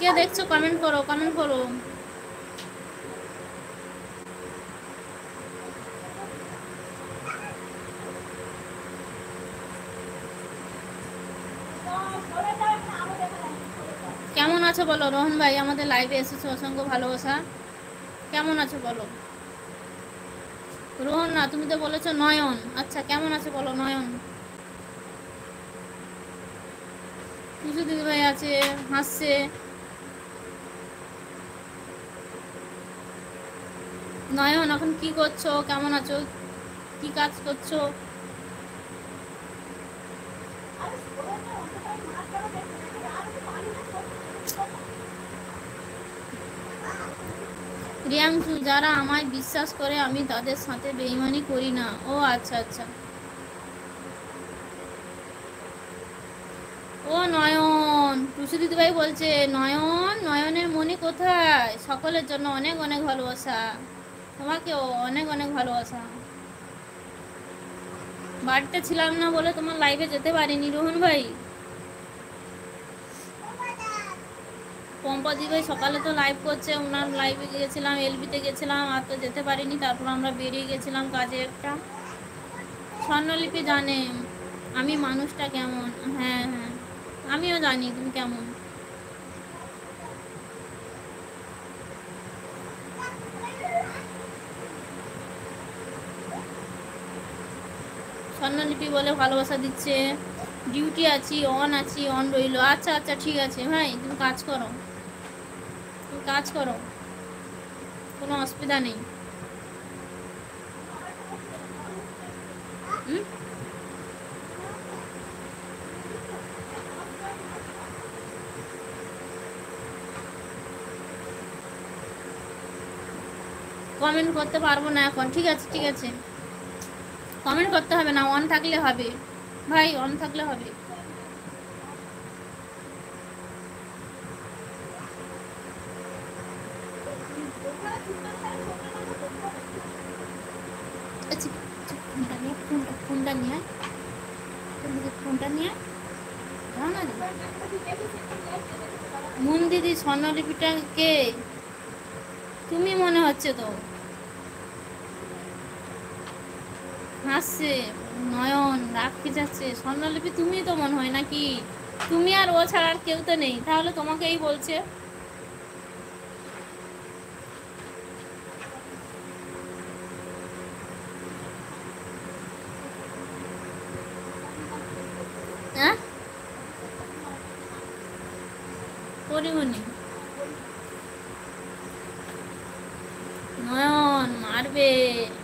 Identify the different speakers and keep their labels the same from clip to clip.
Speaker 1: কে দেখছো কমেন্ট করো, কমেন্ট করো। কেমন আছো বলো রোহন ভাই, আমাদের লাইভে এসেছো, অসংখ্য ভালোবাসা। কেমন আছো বলো। রোহন না, তুমি তো বলেছো নয়ন। আচ্ছা, কেমন আছো বলো নয়ন। টুসু দিদি ভাই আছে, হাসছে। নয়ন এখন কি করছো, কেমন আছো, কি কাজ করছো? রিয়াংশু, যারা আমায় বিশ্বাস করে আমি তাদের সাথে বেইমানি করি না। ও আচ্ছা আচ্ছা। ও নয়ন, টুসু দিদিভাই বলছে নয়ন, নয়নের মনি কোথায়? সকলের জন্য অনেক অনেক ভালোবাসা, তোমাকেও অনেক অনেক ভালোবাসা। বাড়িতে ছিলাম না বলে তোমার লাইভে যেতে পারিনি রোহন ভাই। পম্পাদি ভাই সকালে তো লাইভ করছে, ওনার লাইভে গিয়েছিলাম, এলবিতে গেছিলাম, আর তো যেতে পারিনি। তারপর আমরা বেরিয়ে গেছিলাম কাজে একটা। স্বর্ণলিপি জানে আমি মানুষটা কেমন। হ্যাঁ হ্যাঁ, আমিও জানি তুমি কেমন। স্বর্ণলিপি বলে ভালোবাসা দিচ্ছে। ডিউটি আছি, অন আছি, অন রইলো। আচ্ছা আচ্ছা ঠিক আছে ভাই, তুমি কাজ করো, তুমি কাজ করো, কোনো অসুবিধা নেই। হুম, কমেন্ট করতে পারবো না এখন। ঠিক আছে ঠিক আছে, কমেন্ট করতে হবে না, অন থাকলে হবে ভাই, অন থাকলে হবে। আচ্ছা, ফোনটা নিয়ে, ফোনটা নিয়ে ফোনটা নিয়ে মুন দিদি, স্বর্ণলিপিটা কে? তুমি মনে হচ্ছে তো। হাসছে নয়ন, রাগ কি যাচ্ছে। স্বর্ণলিপি তুমি তো মনে হয় নাকি? তুমি আর ও ছাড়া আর কেউ তো নেই, তাহলে তোমাকেই বলছে। হ্যাঁ, পরিমণি। নয়ন মারবে।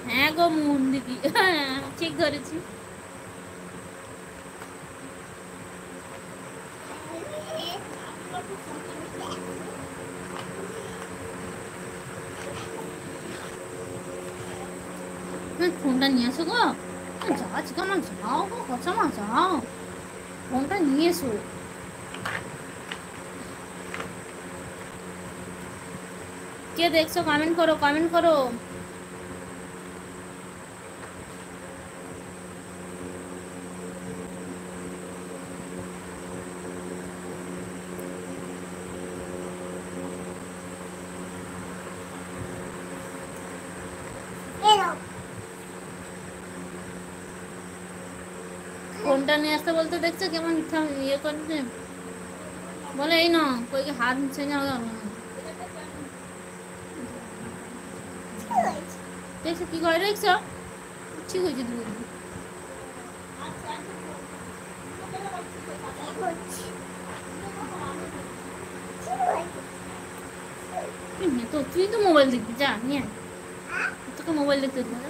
Speaker 1: হ্যাঁ গো মুন দিদি, হ্যাঁ ঠিক ধরেছি। ফোনটা নিয়ে এসো গো, যাচ্ছি কেমন, যাও গো কচামা যাও, ফোনটা নিয়ে এসো। কে দেখছো কমেন্ট করো, কমেন্ট করো। ফোনটা নিয়ে আসতে বলতে দেখছো কেমন ইয়ে করছে, বলে এই না কই হাত নিচে যাও। দেখছো কি করে, দেখছো ঠিক হয়েছে তুমি। তো তুই তো মোবাইল দেখবি, যা নিয়ে তোকে মোবাইল দেখতে দেবো।